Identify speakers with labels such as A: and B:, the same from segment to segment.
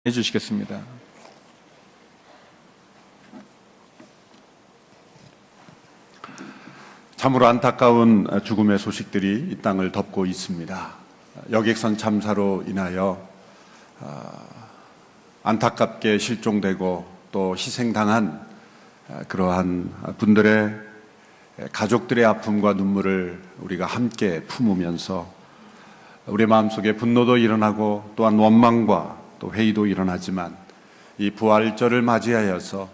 A: 해주시겠습니다. 참으로 안타까운 죽음의 소식들이 이 땅을 덮고 있습니다. 여객선 참사로 인하여 안타깝게 실종되고 또 희생당한 그러한 분들의 가족들의 아픔과 눈물을 우리가 함께 품으면서 우리의 마음속에 분노도 일어나고 또한 원망과 또 회의도 일어나지만 이 부활절을 맞이하여서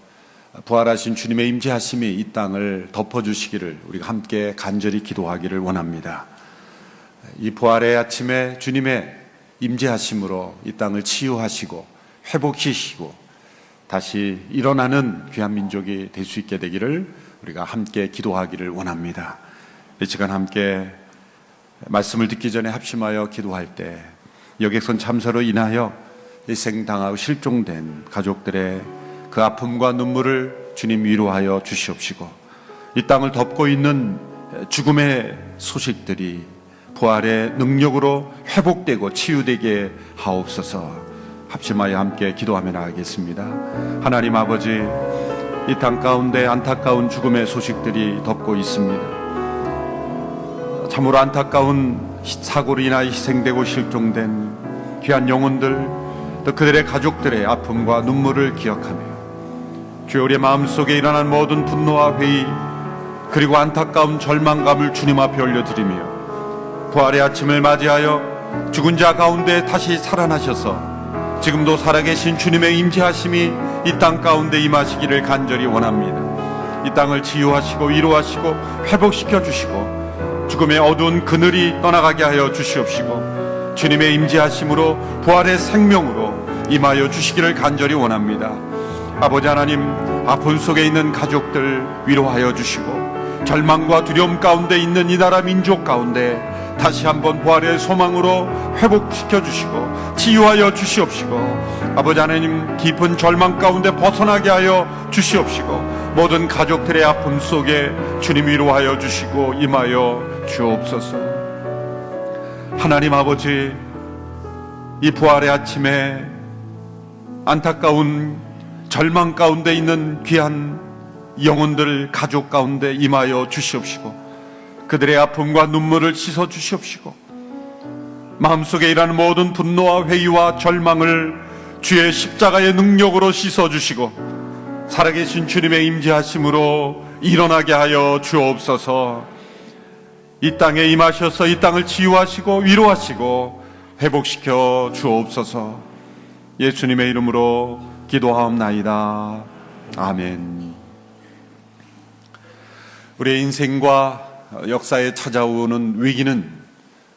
A: 부활하신 주님의 임재하심이 이 땅을 덮어주시기를 우리가 함께 간절히 기도하기를 원합니다. 이 부활의 아침에 주님의 임재하심으로 이 땅을 치유하시고 회복시키시고 다시 일어나는 귀한 민족이 될 수 있게 되기를 우리가 함께 기도하기를 원합니다. 이 시간 함께 말씀을 듣기 전에 합심하여 기도할 때 여객선 참사로 인하여 희생당하고 실종된 가족들의 그 아픔과 눈물을 주님 위로하여 주시옵시고 이 땅을 덮고 있는 죽음의 소식들이 부활의 능력으로 회복되고 치유되게 하옵소서. 합심하여 함께 기도하며 나가겠습니다. 하나님 아버지, 이 땅 가운데 안타까운 죽음의 소식들이 덮고 있습니다. 참으로 안타까운 사고로 인하여 희생되고 실종된 귀한 영혼들, 또 그들의 가족들의 아픔과 눈물을 기억하며 주여, 우리의 마음속에 일어난 모든 분노와 회의 그리고 안타까운 절망감을 주님 앞에 올려드리며 부활의 아침을 맞이하여 죽은 자 가운데 다시 살아나셔서 지금도 살아계신 주님의 임재하심이 이 땅 가운데 임하시기를 간절히 원합니다. 이 땅을 치유하시고 위로하시고 회복시켜 주시고 죽음의 어두운 그늘이 떠나가게 하여 주시옵시고 주님의 임재하심으로 부활의 생명으로 임하여 주시기를 간절히 원합니다. 아버지 하나님, 아픔 속에 있는 가족들 위로하여 주시고 절망과 두려움 가운데 있는 이 나라 민족 가운데 다시 한번 부활의 소망으로 회복시켜 주시고 치유하여 주시옵시고 아버지 하나님, 깊은 절망 가운데 벗어나게 하여 주시옵시고 모든 가족들의 아픔 속에 주님 위로하여 주시고 임하여 주옵소서. 하나님 아버지, 이 부활의 아침에 안타까운 절망 가운데 있는 귀한 영혼들 가족 가운데 임하여 주시옵시고 그들의 아픔과 눈물을 씻어 주시옵시고 마음속에 일하는 모든 분노와 회의와 절망을 주의 십자가의 능력으로 씻어 주시고 살아계신 주님의 임재하심으로 일어나게 하여 주옵소서. 이 땅에 임하셔서 이 땅을 치유하시고 위로하시고 회복시켜 주옵소서. 예수님의 이름으로 기도하옵나이다. 아멘. 우리의 인생과 역사에 찾아오는 위기는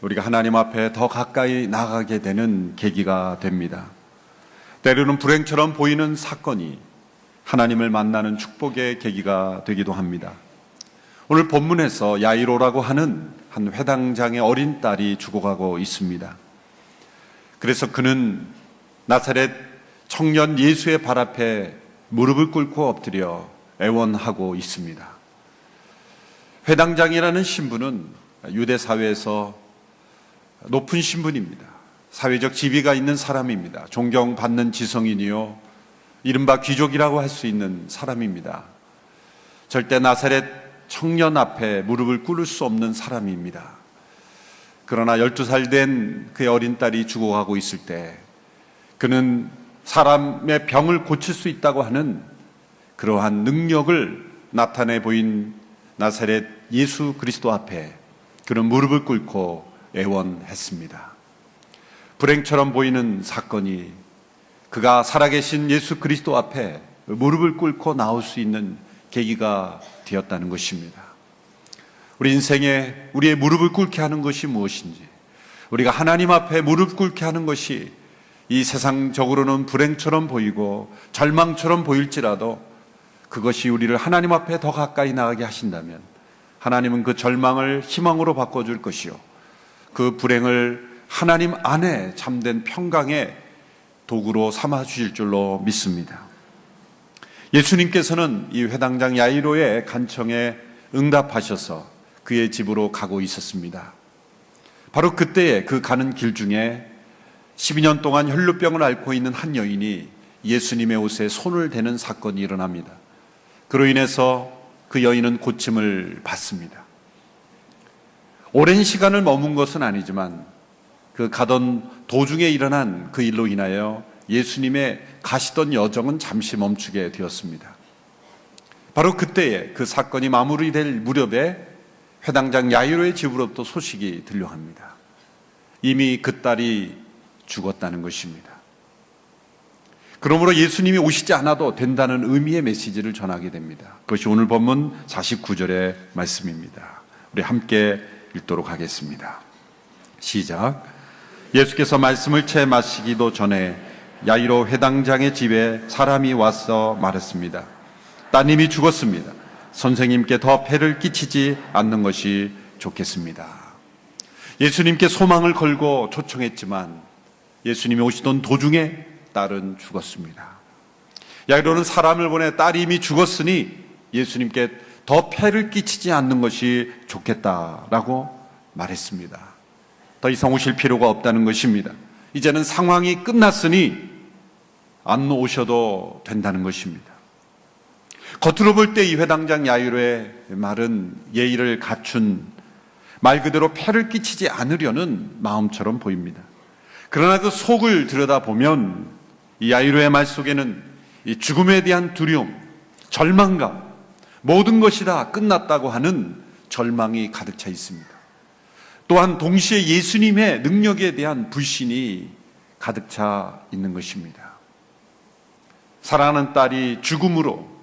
A: 우리가 하나님 앞에 더 가까이 나가게 되는 계기가 됩니다. 때로는 불행처럼 보이는 사건이 하나님을 만나는 축복의 계기가 되기도 합니다. 오늘 본문에서 야이로라고 하는 한 회당장의 어린 딸이 죽어가고 있습니다. 그래서 그는 나사렛 청년 예수의 발 앞에 무릎을 꿇고 엎드려 애원하고 있습니다. 회당장이라는 신분은 유대 사회에서 높은 신분입니다. 사회적 지위가 있는 사람입니다. 존경받는 지성인이요, 이른바 귀족이라고 할 수 있는 사람입니다. 절대 나사렛 청년 앞에 무릎을 꿇을 수 없는 사람입니다. 그러나 12살 된 그의 어린 딸이 죽어가고 있을 때 그는 사람의 병을 고칠 수 있다고 하는 그러한 능력을 나타내 보인 나사렛 예수 그리스도 앞에 그는 무릎을 꿇고 애원했습니다. 불행처럼 보이는 사건이 그가 살아계신 예수 그리스도 앞에 무릎을 꿇고 나올 수 있는 계기가 되었다는 것입니다. 우리 인생에 우리의 무릎을 꿇게 하는 것이 무엇인지, 우리가 하나님 앞에 무릎 꿇게 하는 것이 이 세상적으로는 불행처럼 보이고 절망처럼 보일지라도 그것이 우리를 하나님 앞에 더 가까이 나가게 하신다면 하나님은 그 절망을 희망으로 바꿔줄 것이요, 그 불행을 하나님 안에 참된 평강의 도구로 삼아주실 줄로 믿습니다. 예수님께서는 이 회당장 야이로의 간청에 응답하셔서 그의 집으로 가고 있었습니다. 바로 그때에 그 가는 길 중에 12년 동안 혈루병을 앓고 있는 한 여인이 예수님의 옷에 손을 대는 사건이 일어납니다. 그로 인해서 그 여인은 고침을 받습니다. 오랜 시간을 머문 것은 아니지만 그 가던 도중에 일어난 그 일로 인하여 예수님의 가시던 여정은 잠시 멈추게 되었습니다. 바로 그때에 그 사건이 마무리될 무렵에 회당장 야이로의 집으로부터 소식이 들려갑니다. 이미 그 딸이 죽었다는 것입니다. 그러므로 예수님이 오시지 않아도 된다는 의미의 메시지를 전하게 됩니다. 그것이 오늘 본문 49절의 말씀입니다. 우리 함께 읽도록 하겠습니다. 시작. 예수께서 말씀을 채 마시기도 전에 야이로 회당장의 집에 사람이 와서 말했습니다. 따님이 죽었습니다. 선생님께 더 폐를 끼치지 않는 것이 좋겠습니다. 예수님께 소망을 걸고 초청했지만 예수님이 오시던 도중에 딸은 죽었습니다. 야이로는 사람을 보내 딸이 이미 죽었으니 예수님께 더 폐를 끼치지 않는 것이 좋겠다라고 말했습니다. 더 이상 오실 필요가 없다는 것입니다. 이제는 상황이 끝났으니 안 오셔도 된다는 것입니다. 겉으로 볼 때 이 회당장 야이로의 말은 예의를 갖춘 말 그대로 폐를 끼치지 않으려는 마음처럼 보입니다. 그러나 그 속을 들여다보면 이 야이로의 말 속에는 이 죽음에 대한 두려움, 절망감, 모든 것이 다 끝났다고 하는 절망이 가득 차 있습니다. 또한 동시에 예수님의 능력에 대한 불신이 가득 차 있는 것입니다. 사랑하는 딸이 죽음으로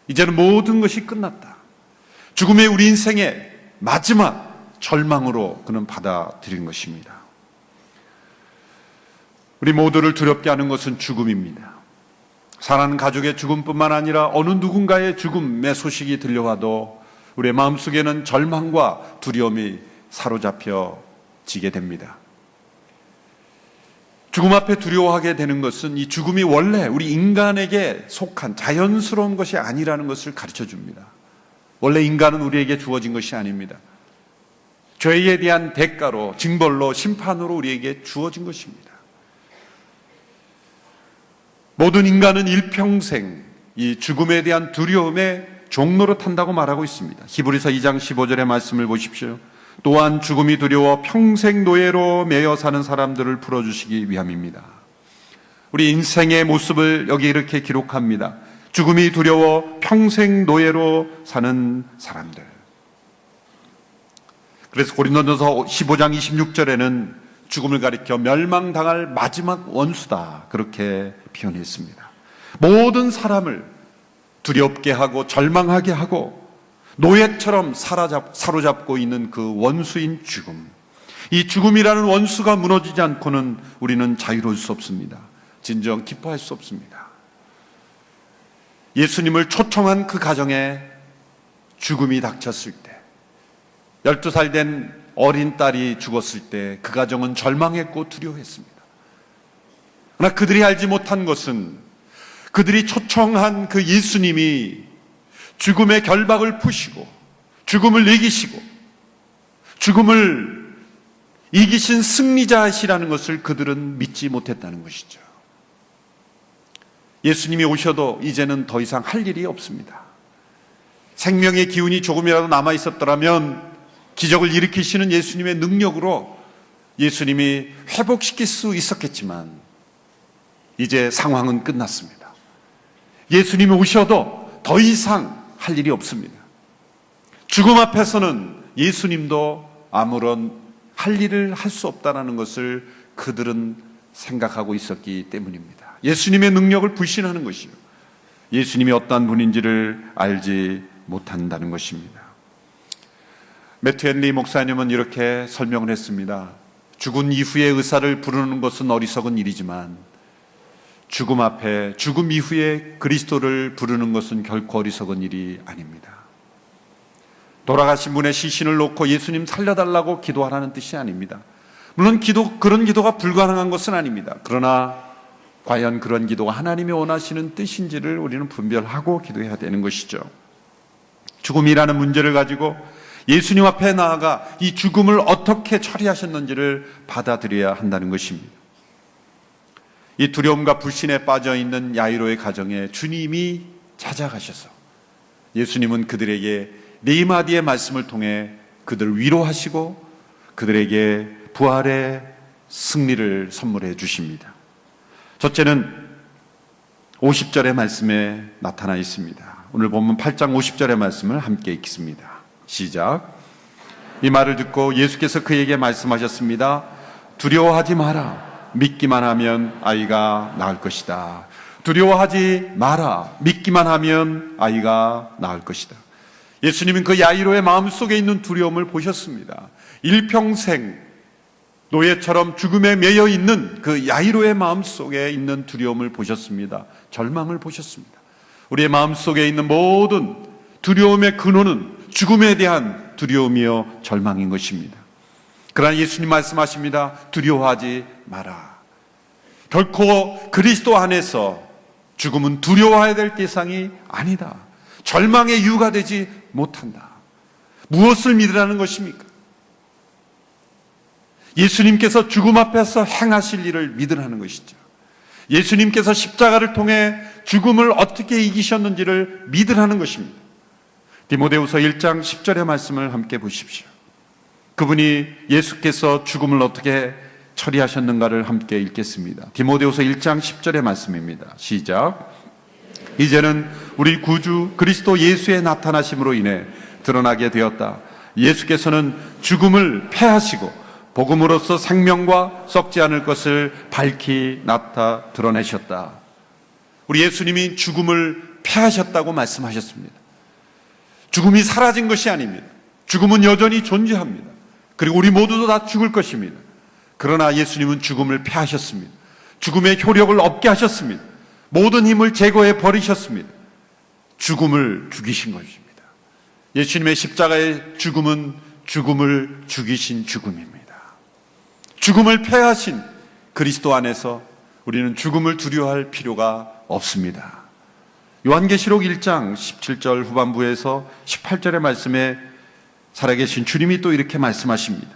A: 이제는 모든 것이 끝났다. 죽음의 우리 인생의 마지막 절망으로 그는 받아들인 것입니다. 우리 모두를 두렵게 하는 것은 죽음입니다. 사랑하는 가족의 죽음뿐만 아니라 어느 누군가의 죽음의 소식이 들려와도 우리의 마음속에는 절망과 두려움이 사로잡혀지게 됩니다. 죽음 앞에 두려워하게 되는 것은 이 죽음이 원래 우리 인간에게 속한 자연스러운 것이 아니라는 것을 가르쳐 줍니다. 원래 인간은 우리에게 주어진 것이 아닙니다. 죄에 대한 대가로, 징벌로, 심판으로 우리에게 주어진 것입니다. 모든 인간은 일평생 이 죽음에 대한 두려움에 종로로 탄다고 말하고 있습니다. 히브리서 2장 15절의 말씀을 보십시오. 또한 죽음이 두려워 평생 노예로 매여 사는 사람들을 풀어주시기 위함입니다. 우리 인생의 모습을 여기 이렇게 기록합니다. 죽음이 두려워 평생 노예로 사는 사람들. 그래서 고린도전서 15장 26절에는 죽음을 가리켜 멸망당할 마지막 원수다, 그렇게 표현했습니다. 모든 사람을 두렵게 하고 절망하게 하고 노예처럼 사로잡고 있는 그 원수인 죽음. 이 죽음이라는 원수가 무너지지 않고는 우리는 자유로울 수 없습니다. 진정 기뻐할 수 없습니다. 예수님을 초청한 그 가정에 죽음이 닥쳤을 때, 12살 된 어린 딸이 죽었을 때 그 가정은 절망했고 두려워했습니다. 그러나 그들이 알지 못한 것은 그들이 초청한 그 예수님이 죽음의 결박을 푸시고 죽음을 이기시고 죽음을 이기신 승리자이시라는 것을 그들은 믿지 못했다는 것이죠. 예수님이 오셔도 이제는 더 이상 할 일이 없습니다. 생명의 기운이 조금이라도 남아 있었더라면 기적을 일으키시는 예수님의 능력으로 예수님이 회복시킬 수 있었겠지만 이제 상황은 끝났습니다. 예수님이 오셔도 더 이상 할 일이 없습니다. 죽음 앞에서는 예수님도 아무런 할 일을 할 수 없다는 것을 그들은 생각하고 있었기 때문입니다. 예수님의 능력을 불신하는 것이요, 예수님이 어떠한 분인지를 알지 못한다는 것입니다. 매튜 헨리 목사님은 이렇게 설명을 했습니다. 죽은 이후의 의사를 부르는 것은 어리석은 일이지만 죽음 앞에, 죽음 이후에 그리스도를 부르는 것은 결코 어리석은 일이 아닙니다. 돌아가신 분의 시신을 놓고 예수님 살려달라고 기도하라는 뜻이 아닙니다. 물론 그런 기도가 불가능한 것은 아닙니다. 그러나 과연 그런 기도가 하나님이 원하시는 뜻인지를 우리는 분별하고 기도해야 되는 것이죠. 죽음이라는 문제를 가지고 예수님 앞에 나아가 이 죽음을 어떻게 처리하셨는지를 받아들여야 한다는 것입니다. 이 두려움과 불신에 빠져 있는 야이로의 가정에 주님이 찾아가셔서 예수님은 그들에게 네 마디의 말씀을 통해 그들을 위로하시고 그들에게 부활의 승리를 선물해 주십니다. 첫째는 50절의 말씀에 나타나 있습니다. 오늘 본문 8장 50절의 말씀을 함께 읽겠습니다. 시작. 이 말을 듣고 예수께서 그에게 말씀하셨습니다. 두려워하지 마라. 믿기만 하면 아이가 나을 것이다. 두려워하지 마라. 믿기만 하면 아이가 나을 것이다. 예수님은 그 야이로의 마음속에 있는 두려움을 보셨습니다. 일평생 노예처럼 죽음에 매여 있는 그 야이로의 마음속에 있는 두려움을 보셨습니다. 절망을 보셨습니다. 우리의 마음속에 있는 모든 두려움의 근원은 죽음에 대한 두려움이요 절망인 것입니다. 그러나 예수님 말씀하십니다. 두려워하지 마라. 결코 그리스도 안에서 죽음은 두려워해야 될 대상이 아니다. 절망의 이유가 되지 못한다. 무엇을 믿으라는 것입니까? 예수님께서 죽음 앞에서 행하실 일을 믿으라는 것이죠. 예수님께서 십자가를 통해 죽음을 어떻게 이기셨는지를 믿으라는 것입니다. 디모데후서 1장 10절의 말씀을 함께 보십시오. 그분이 예수께서 죽음을 어떻게 처리하셨는가를 함께 읽겠습니다. 디모데후서 1장 10절의 말씀입니다. 시작. 이제는 우리 구주 그리스도 예수의 나타나심으로 인해 드러나게 되었다. 예수께서는 죽음을 패하시고 복음으로써 생명과 썩지 않을 것을 밝히 드러내셨다. 우리 예수님이 죽음을 패하셨다고 말씀하셨습니다. 죽음이 사라진 것이 아닙니다. 죽음은 여전히 존재합니다. 그리고 우리 모두도 다 죽을 것입니다. 그러나 예수님은 죽음을 패하셨습니다. 죽음의 효력을 없게 하셨습니다. 모든 힘을 제거해 버리셨습니다. 죽음을 죽이신 것입니다. 예수님의 십자가의 죽음은 죽음을 죽이신 죽음입니다. 죽음을 패하신 그리스도 안에서 우리는 죽음을 두려워할 필요가 없습니다. 요한계시록 1장 17절 후반부에서 18절의 말씀에 살아계신 주님이 또 이렇게 말씀하십니다.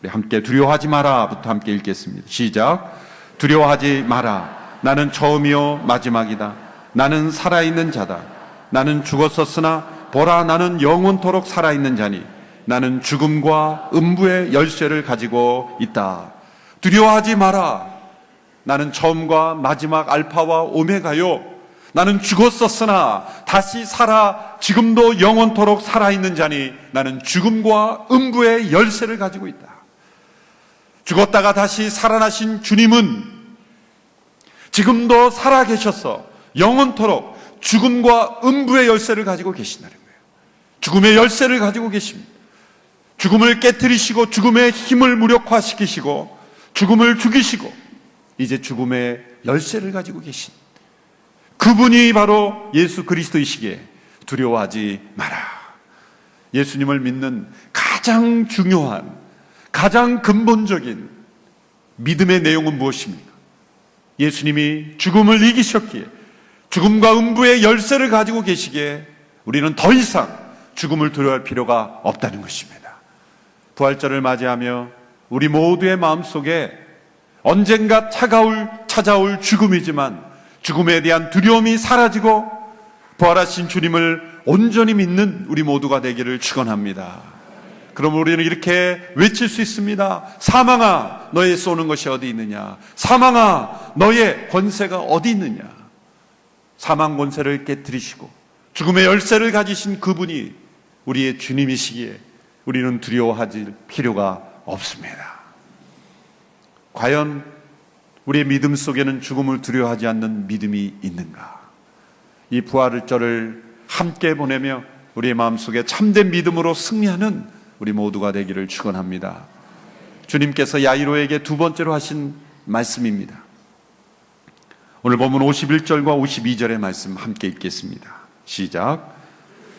A: 우리 함께 두려워하지 마라부터 함께 읽겠습니다. 시작. 두려워하지 마라. 나는 처음이요 마지막이다. 나는 살아있는 자다. 나는 죽었었으나 보라 나는 영원토록 살아있는 자니 나는 죽음과 음부의 열쇠를 가지고 있다. 두려워하지 마라. 나는 처음과 마지막 알파와 오메가요. 나는 죽었었으나 다시 살아 지금도 영원토록 살아있는 자니 나는 죽음과 음부의 열쇠를 가지고 있다. 죽었다가 다시 살아나신 주님은 지금도 살아계셔서 영원토록 죽음과 음부의 열쇠를 가지고 계신다는 거예요. 죽음의 열쇠를 가지고 계십니다. 죽음을 깨트리시고 죽음의 힘을 무력화시키시고 죽음을 죽이시고 이제 죽음의 열쇠를 가지고 계신 그분이 바로 예수 그리스도이시기에 두려워하지 마라. 예수님을 믿는 가장 중요한 가장 근본적인 믿음의 내용은 무엇입니까? 예수님이 죽음을 이기셨기에 죽음과 음부의 열쇠를 가지고 계시기에 우리는 더 이상 죽음을 두려워할 필요가 없다는 것입니다. 부활절을 맞이하며 우리 모두의 마음속에 언젠가 찾아올 죽음이지만 죽음에 대한 두려움이 사라지고 부활하신 주님을 온전히 믿는 우리 모두가 되기를 축원합니다. 그럼 우리는 이렇게 외칠 수 있습니다. 사망아 너의 쏘는 것이 어디 있느냐. 사망아 너의 권세가 어디 있느냐. 사망 권세를 깨뜨리시고 죽음의 열쇠를 가지신 그분이 우리의 주님이시기에 우리는 두려워할 필요가 없습니다. 과연 우리의 믿음 속에는 죽음을 두려워하지 않는 믿음이 있는가? 이 부활절을 함께 보내며 우리의 마음속에 참된 믿음으로 승리하는 우리 모두가 되기를 축원합니다. 주님께서 야이로에게 두 번째로 하신 말씀입니다. 오늘 본문 51절과 52절의 말씀 함께 읽겠습니다. 시작.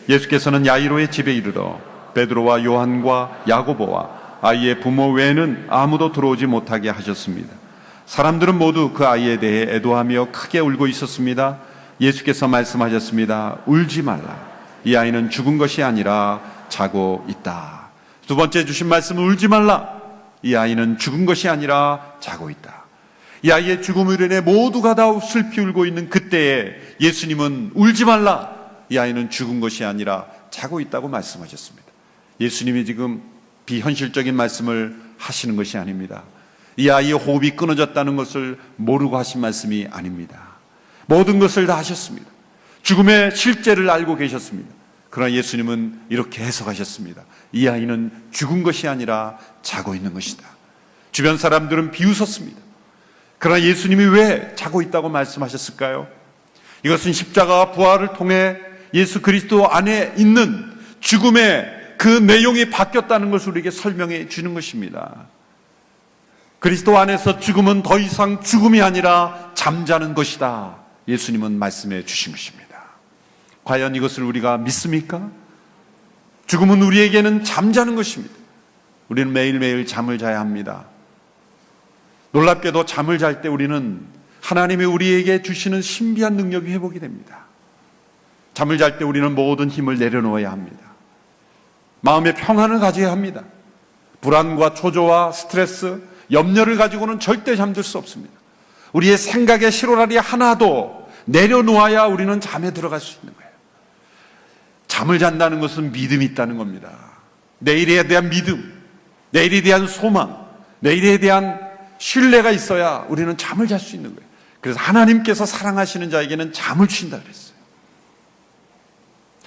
A: 예수께서는 야이로의 집에 이르러 베드로와 요한과 야고보와 아이의 부모 외에는 아무도 들어오지 못하게 하셨습니다. 사람들은 모두 그 아이에 대해 애도하며 크게 울고 있었습니다. 예수께서 말씀하셨습니다. 울지 말라. 이 아이는 죽은 것이 아니라 자고 있다. 두 번째 주신 말씀은 울지 말라. 이 아이는 죽은 것이 아니라 자고 있다. 이 아이의 죽음으로 인해 모두가 다 슬피 울고 있는 그때에 예수님은 울지 말라, 이 아이는 죽은 것이 아니라 자고 있다고 말씀하셨습니다. 예수님이 지금 비현실적인 말씀을 하시는 것이 아닙니다. 이 아이의 호흡이 끊어졌다는 것을 모르고 하신 말씀이 아닙니다. 모든 것을 다 하셨습니다. 죽음의 실제를 알고 계셨습니다. 그러나 예수님은 이렇게 해석하셨습니다. 이 아이는 죽은 것이 아니라 자고 있는 것이다. 주변 사람들은 비웃었습니다. 그러나 예수님이 왜 자고 있다고 말씀하셨을까요? 이것은 십자가와 부활을 통해 예수 그리스도 안에 있는 죽음의 그 내용이 바뀌었다는 것을 우리에게 설명해 주는 것입니다. 그리스도 안에서 죽음은 더 이상 죽음이 아니라 잠자는 것이다, 예수님은 말씀해 주신 것입니다. 과연 이것을 우리가 믿습니까? 죽음은 우리에게는 잠자는 것입니다. 우리는 매일매일 잠을 자야 합니다. 놀랍게도 잠을 잘 때 우리는 하나님이 우리에게 주시는 신비한 능력이 회복이 됩니다. 잠을 잘 때 우리는 모든 힘을 내려놓아야 합니다. 마음의 평안을 가져야 합니다. 불안과 초조와 스트레스, 염려를 가지고는 절대 잠들 수 없습니다. 우리의 생각의 실오라리 하나도 내려놓아야 우리는 잠에 들어갈 수 있는 거예요. 잠을 잔다는 것은 믿음이 있다는 겁니다. 내일에 대한 믿음, 내일에 대한 소망, 내일에 대한 신뢰가 있어야 우리는 잠을 잘 수 있는 거예요. 그래서 하나님께서 사랑하시는 자에게는 잠을 주신다 그랬어요.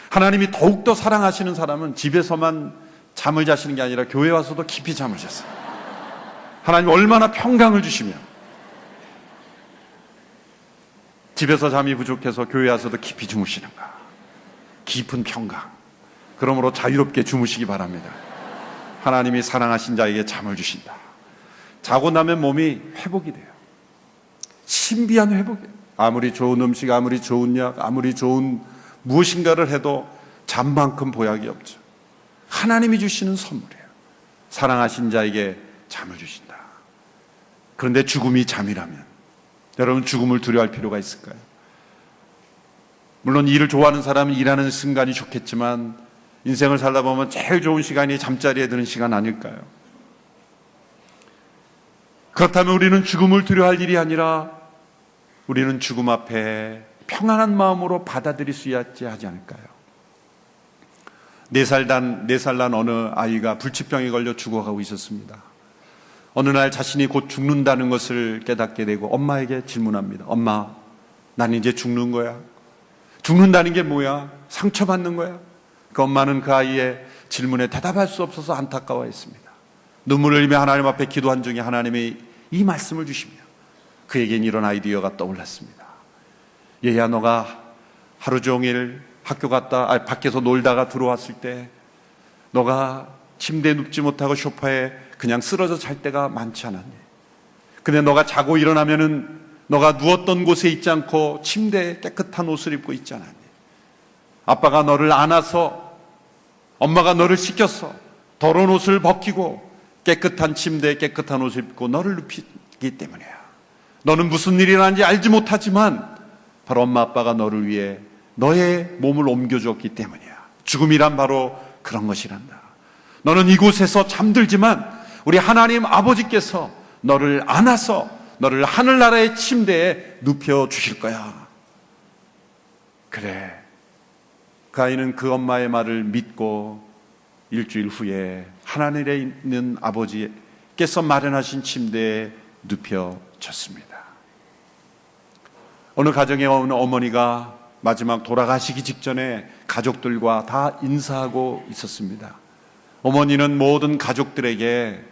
A: 하나님이 더욱더 사랑하시는 사람은 집에서만 잠을 자시는 게 아니라 교회 와서도 깊이 잠을 잤어요. 하나님 얼마나 평강을 주시면, 집에서 잠이 부족해서 교회 와서도 깊이 주무시는가. 깊은 평강. 그러므로 자유롭게 주무시기 바랍니다. 하나님이 사랑하신 자에게 잠을 주신다. 자고 나면 몸이 회복이 돼요. 신비한 회복이에요. 아무리 좋은 음식, 아무리 좋은 약, 아무리 좋은 무엇인가를 해도 잠만큼 보약이 없죠. 하나님이 주시는 선물이에요. 사랑하신 자에게 잠을 주신다. 그런데 죽음이 잠이라면 여러분, 죽음을 두려워할 필요가 있을까요? 물론 일을 좋아하는 사람은 일하는 순간이 좋겠지만 인생을 살다 보면 제일 좋은 시간이 잠자리에 드는 시간 아닐까요? 그렇다면 우리는 죽음을 두려워할 일이 아니라 우리는 죽음 앞에 평안한 마음으로 받아들일 수 있지 하지 않을까요? 4살 난 어느 아이가 불치병에 걸려 죽어가고 있었습니다. 어느 날 자신이 곧 죽는다는 것을 깨닫게 되고 엄마에게 질문합니다. 엄마, 난 이제 죽는 거야. 죽는다는 게 뭐야? 상처받는 거야? 그 엄마는 그 아이의 질문에 대답할 수 없어서 안타까워했습니다. 눈물을 흘리며 하나님 앞에 기도한 중에 하나님이 이 말씀을 주시며 그에겐 이런 아이디어가 떠올랐습니다. 얘야, 너가 하루 종일 학교 갔다 밖에서 놀다가 들어왔을 때 너가 침대에 눕지 못하고 소파에 그냥 쓰러져 잘 때가 많지 않았니? 근데 너가 자고 일어나면은 너가 누웠던 곳에 있지 않고 침대에 깨끗한 옷을 입고 있지 않았니? 아빠가 너를 안아서, 엄마가 너를 씻겼어. 더러운 옷을 벗기고 깨끗한 침대에 깨끗한 옷을 입고 너를 눕히기 때문이야. 너는 무슨 일이 일어난지 알지 못하지만 바로 엄마 아빠가 너를 위해 너의 몸을 옮겨주었기 때문이야. 죽음이란 바로 그런 것이란다. 너는 이곳에서 잠들지만 우리 하나님 아버지께서 너를 안아서 너를 하늘나라의 침대에 눕혀주실 거야. 그래. 그 아이는 그 엄마의 말을 믿고 일주일 후에 하늘에 있는 아버지께서 마련하신 침대에 눕혀졌습니다. 어느 가정에 어느 어머니가 마지막 돌아가시기 직전에 가족들과 다 인사하고 있었습니다. 어머니는 모든 가족들에게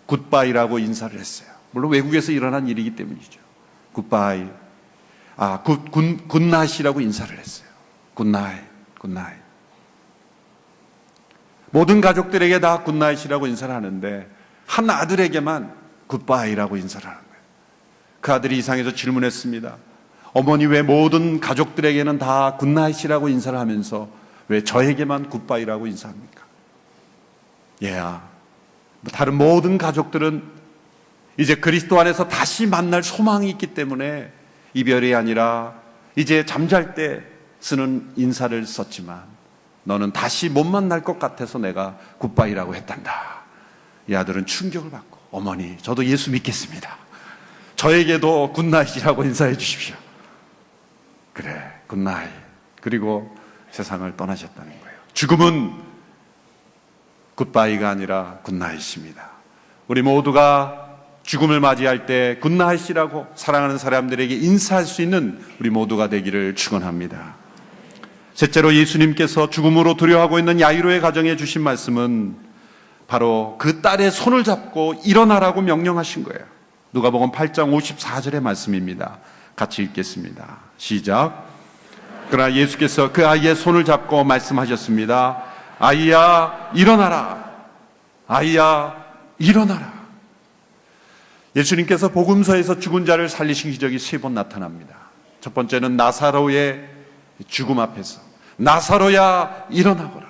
A: 굿바이라고 인사를 했어요. 물론 외국에서 일어난 일이기 때문이죠. 굿바이, 굿나잇이라고 인사를 했어요. 굿나잇, 굿나잇. 모든 가족들에게 다 굿나잇이라고 인사를 하는데 한 아들에게만 굿바이라고 인사를 하는 거예요. 그 아들이 이상해서 질문했습니다. 어머니, 왜 모든 가족들에게는 다 굿나잇이라고 인사를 하면서 왜 저에게만 굿바이라고 인사합니까? 얘야, 다른 모든 가족들은 이제 그리스도 안에서 다시 만날 소망이 있기 때문에 이별이 아니라 이제 잠잘 때 쓰는 인사를 썼지만 너는 다시 못 만날 것 같아서 내가 굿바이라고 했단다. 이 아들은 충격을 받고, 어머니, 저도 예수 믿겠습니다. 저에게도 굿나잇이라고 인사해 주십시오. 그래, 굿나잇. 그리고 세상을 떠나셨다는 거예요. 죽음은 굿바이가 아니라 굿나잇입니다. 우리 모두가 죽음을 맞이할 때 굿나잇이라고 사랑하는 사람들에게 인사할 수 있는 우리 모두가 되기를 축원합니다. 셋째로 예수님께서 죽음으로 두려워하고 있는 야이로의 가정에 주신 말씀은 바로 그 딸의 손을 잡고 일어나라고 명령하신 거예요. 누가복음 8장 54절의 말씀입니다. 같이 읽겠습니다. 시작. 그러나 예수께서 그 아이의 손을 잡고 말씀하셨습니다. 아이야, 일어나라. 아이야, 일어나라. 예수님께서 복음서에서 죽은 자를 살리신 기적이 3번 나타납니다. 첫 번째는 나사로의 죽음 앞에서 나사로야 일어나거라.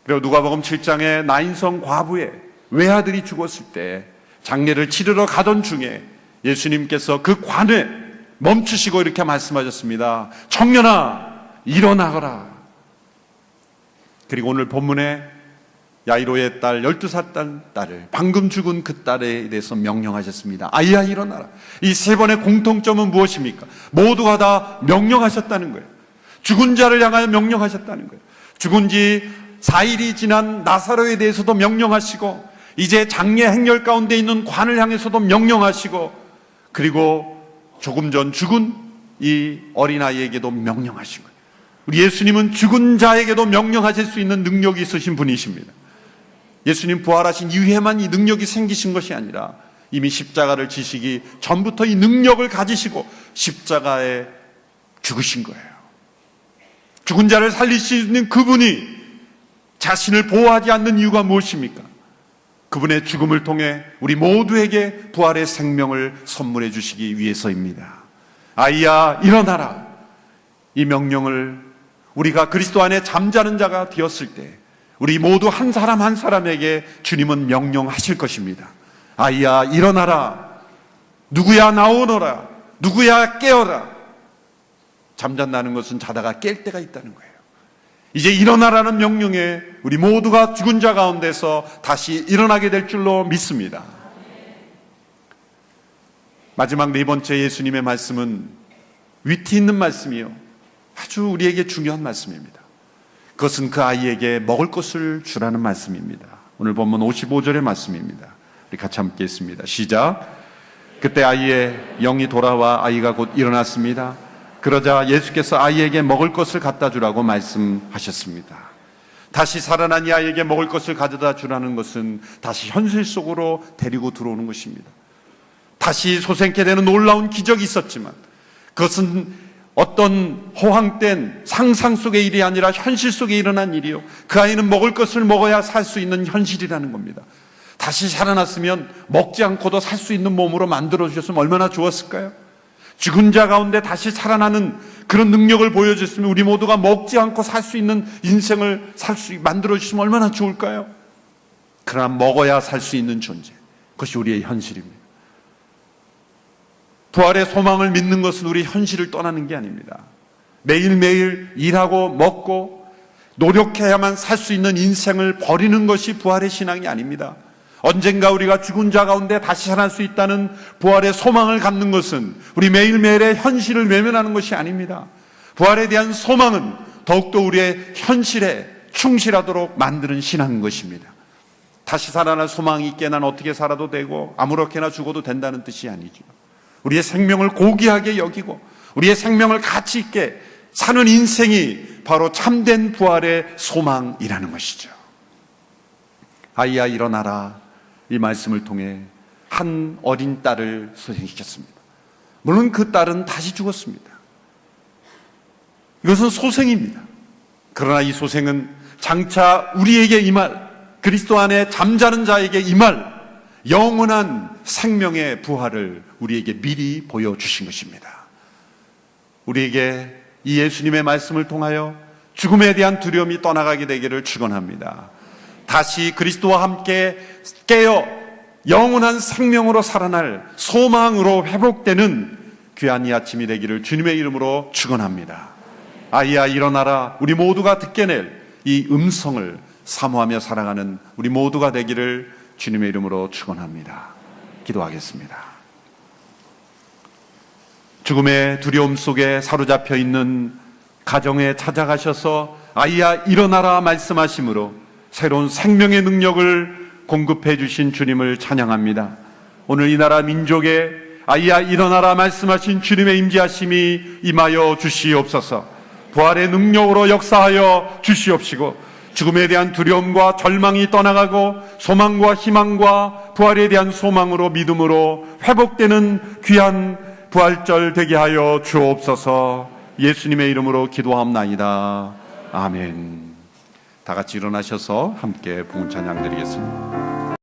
A: 그리고 누가복음 7장에 나인성 과부의 외아들이 죽었을 때 장례를 치르러 가던 중에 예수님께서 그 관에 멈추시고 이렇게 말씀하셨습니다. 청년아, 일어나거라. 그리고 오늘 본문에 야이로의 딸, 12살 딸을, 방금 죽은 그 딸에 대해서 명령하셨습니다. 아이야, 일어나라. 이 3번의 공통점은 무엇입니까? 모두가 다 명령하셨다는 거예요. 죽은 자를 향하여 명령하셨다는 거예요. 죽은 지 4일이 지난 나사로에 대해서도 명령하시고, 이제 장례 행렬 가운데 있는 관을 향해서도 명령하시고, 그리고 조금 전 죽은 이 어린아이에게도 명령하신 거예요. 우리 예수님은 죽은 자에게도 명령하실 수 있는 능력이 있으신 분이십니다. 예수님 부활하신 이후에만 이 능력이 생기신 것이 아니라 이미 십자가를 지시기 전부터 이 능력을 가지시고 십자가에 죽으신 거예요. 죽은 자를 살리시는 그분이 자신을 보호하지 않는 이유가 무엇입니까? 그분의 죽음을 통해 우리 모두에게 부활의 생명을 선물해 주시기 위해서입니다. 아이야, 일어나라. 이 명령을 우리가 그리스도 안에 잠자는 자가 되었을 때 우리 모두 한 사람 한 사람에게 주님은 명령하실 것입니다. 아이야, 일어나라. 누구야, 나오너라. 누구야, 깨어라. 잠잔다는 것은 자다가 깰 때가 있다는 거예요. 이제 일어나라는 명령에 우리 모두가 죽은 자 가운데서 다시 일어나게 될 줄로 믿습니다. 마지막 4번째 예수님의 말씀은 위트 있는 말씀이요, 아주 우리에게 중요한 말씀입니다. 그것은 그 아이에게 먹을 것을 주라는 말씀입니다. 오늘 본문 55절의 말씀입니다. 우리 같이 함께 읽습니다. 시작. 그때 아이의 영이 돌아와 아이가 곧 일어났습니다. 그러자 예수께서 아이에게 먹을 것을 갖다 주라고 말씀하셨습니다. 다시 살아난 이 아이에게 먹을 것을 가져다 주라는 것은 다시 현실 속으로 데리고 들어오는 것입니다. 다시 소생케 되는 놀라운 기적이 있었지만 그것은 어떤 허황된 상상 속의 일이 아니라 현실 속에 일어난 일이요, 그 아이는 먹을 것을 먹어야 살 수 있는 현실이라는 겁니다. 다시 살아났으면 먹지 않고도 살 수 있는 몸으로 만들어주셨으면 얼마나 좋았을까요? 죽은 자 가운데 다시 살아나는 그런 능력을 보여줬으면 우리 모두가 먹지 않고 살 수 있는 인생을 만들어주시면 얼마나 좋을까요? 그러나 먹어야 살 수 있는 존재, 그것이 우리의 현실입니다. 부활의 소망을 믿는 것은 우리 현실을 떠나는 게 아닙니다. 매일매일 일하고 먹고 노력해야만 살 수 있는 인생을 버리는 것이 부활의 신앙이 아닙니다. 언젠가 우리가 죽은 자 가운데 다시 살아날 수 있다는 부활의 소망을 갖는 것은 우리 매일매일의 현실을 외면하는 것이 아닙니다. 부활에 대한 소망은 더욱더 우리의 현실에 충실하도록 만드는 신앙인 것입니다. 다시 살아날 소망이 있게 난 어떻게 살아도 되고 아무렇게나 죽어도 된다는 뜻이 아니죠. 우리의 생명을 고귀하게 여기고 우리의 생명을 가치 있게 사는 인생이 바로 참된 부활의 소망이라는 것이죠. 아이야, 일어나라. 이 말씀을 통해 한 어린 딸을 소생시켰습니다. 물론 그 딸은 다시 죽었습니다. 이것은 소생입니다. 그러나 이 소생은 장차 우리에게 임할, 그리스도 안에 잠자는 자에게 임할 영원한 생명의 부활을 우리에게 미리 보여주신 것입니다. 우리에게 이 예수님의 말씀을 통하여 죽음에 대한 두려움이 떠나가게 되기를 축원합니다. 다시 그리스도와 함께 깨어 영원한 생명으로 살아날 소망으로 회복되는 귀한 이 아침이 되기를 주님의 이름으로 축원합니다. 아이야, 일어나라. 우리 모두가 듣게 낼 이 음성을 사모하며 살아가는 우리 모두가 되기를 주님의 이름으로 축원합니다. 기도하겠습니다. 죽음의 두려움 속에 사로잡혀 있는 가정에 찾아가셔서 아이야 일어나라 말씀하심으로 새로운 생명의 능력을 공급해 주신 주님을 찬양합니다. 오늘 이 나라 민족에 아이야 일어나라 말씀하신 주님의 임재하심이 임하여 주시옵소서. 부활의 능력으로 역사하여 주시옵시고 죽음에 대한 두려움과 절망이 떠나가고 소망과 희망과 부활에 대한 소망으로 믿음으로 회복되는 귀한 부활절 되게 하여 주옵소서. 예수님의 이름으로 기도하옵나이다. 아멘. 다 같이 일어나셔서 함께 부흥 찬양 드리겠습니다.